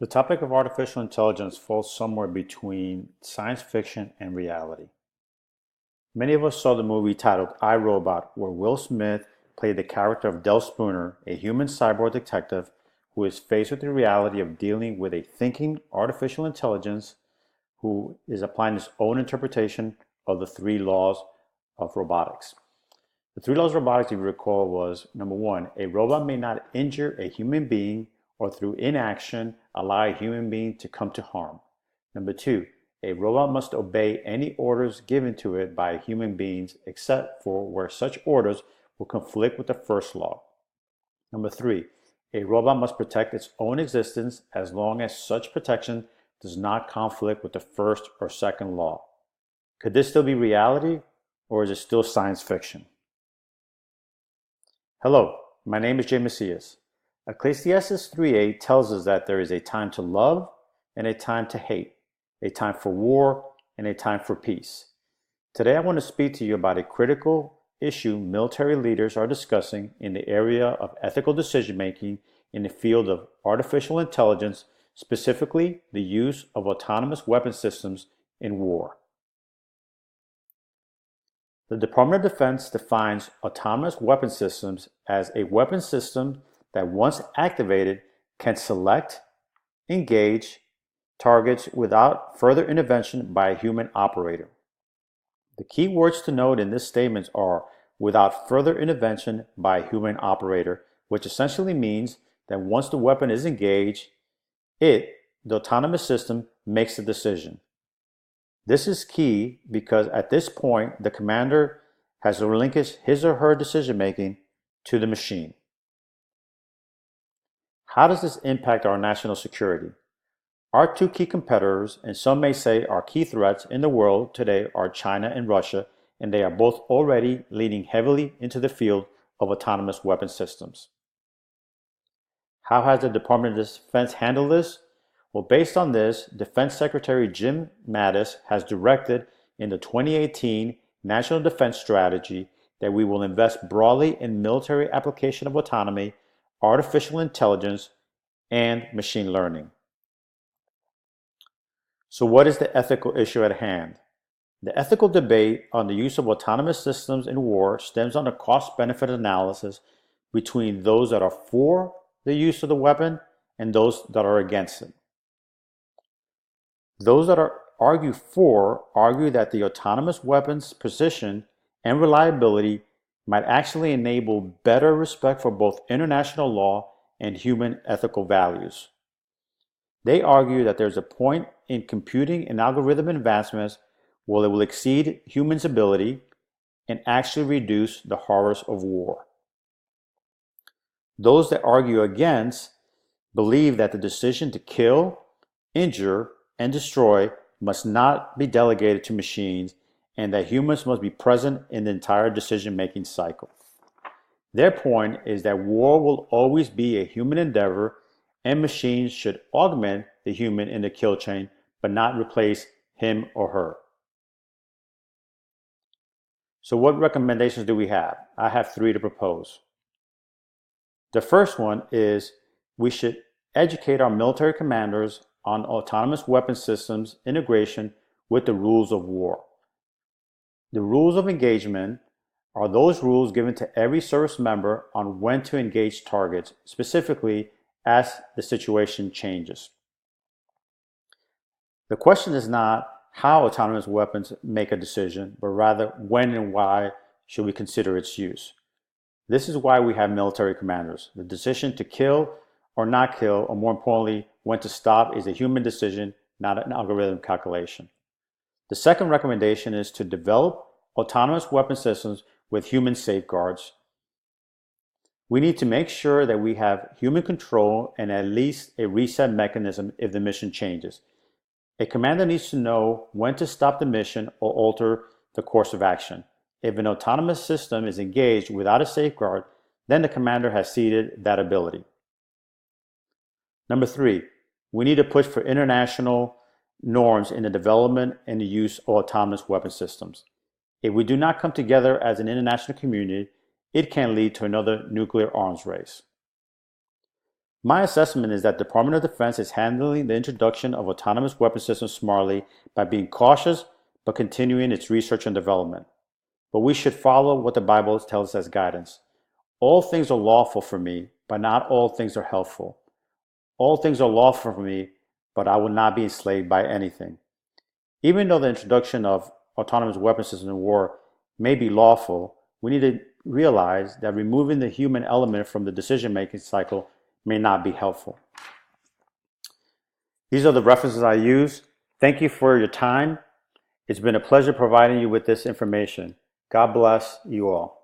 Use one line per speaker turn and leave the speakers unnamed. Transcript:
The topic of artificial intelligence falls somewhere between science fiction and reality. Many of us saw the movie titled I, Robot, where Will Smith played the character of Del Spooner, a human cyborg detective who is faced with the reality of dealing with a thinking artificial intelligence who is applying its own interpretation of the three laws of robotics. The three laws of robotics, if you recall, was number one, a robot may not injure a human being or through inaction allow a human being to come to harm. Number two, a robot must obey any orders given to it by human beings except for where such orders will conflict with the first law. Number three, a robot must protect its own existence as long as such protection does not conflict with the first or second law. Could this still be reality, or is it still science fiction? Hello, my name is Macias. Ecclesiastes 3:8 tells us that there is a time to love and a time to hate, a time for war and a time for peace. Today I want to speak to you about a critical issue military leaders are discussing in the area of ethical decision making in the field of artificial intelligence, specifically the use of autonomous weapon systems in war. The Department of Defense defines autonomous weapon systems as a weapon system that once activated can select, engage targets without further intervention by a human operator. The key words to note in this statement are without further intervention by a human operator, which essentially means that once the weapon is engaged, the autonomous system, makes the decision. This is key because at this point, the commander has relinquished his or her decision making to the machine. How does this impact our national security? Our two key competitors, and some may say our key threats in the world today, are China and Russia, and they are both already leaning heavily into the field of autonomous weapon systems. How has the Department of Defense handled this? Well, based on this, Defense Secretary Jim Mattis has directed in the 2018 National Defense Strategy that we will invest broadly in military application of autonomy, artificial intelligence, and machine learning. So what is the ethical issue at hand? The ethical debate on the use of autonomous systems in war stems on a cost-benefit analysis between those that are for the use of the weapon and those that are against it. Those that argue for argue that the autonomous weapon's precision and reliability might actually enable better respect for both international law and human ethical values. They argue that there's a point in computing and algorithm advancements where it will exceed humans' ability and actually reduce the horrors of war. Those that argue against believe that the decision to kill, injure, and destroy must not be delegated to machines and that humans must be present in the entire decision-making cycle. Their point is that war will always be a human endeavor and machines should augment the human in the kill chain but not replace him or her. So what recommendations do we have? I have three to propose. The first one is we should educate our military commanders on autonomous weapon systems integration with the rules of war. The rules of engagement are those rules given to every service member on when to engage targets, specifically as the situation changes. The question is not how autonomous weapons make a decision, but rather when and why should we consider its use. This is why we have military commanders. The decision to kill or not kill, or more importantly, when to stop, is a human decision, not an algorithm calculation. The second recommendation is to develop autonomous weapon systems with human safeguards. We need to make sure that we have human control and at least a reset mechanism if the mission changes. A commander needs to know when to stop the mission or alter the course of action. If an autonomous system is engaged without a safeguard, then the commander has ceded that ability. Number three, we need to push for international norms in the development and the use of autonomous weapon systems. If we do not come together as an international community, it can lead to another nuclear arms race. My assessment is that the Department of Defense is handling the introduction of autonomous weapon systems smartly by being cautious but continuing its research and development. But we should follow what the Bible tells us as guidance. All things are lawful for me, but not all things are helpful. All things are lawful for me, but I will not be enslaved by anything. Even though the introduction of autonomous weapon systems in war may be lawful, we need to realize that removing the human element from the decision-making cycle may not be helpful. These are the references I use. Thank you for your time. It's been a pleasure providing you with this information. God bless you all.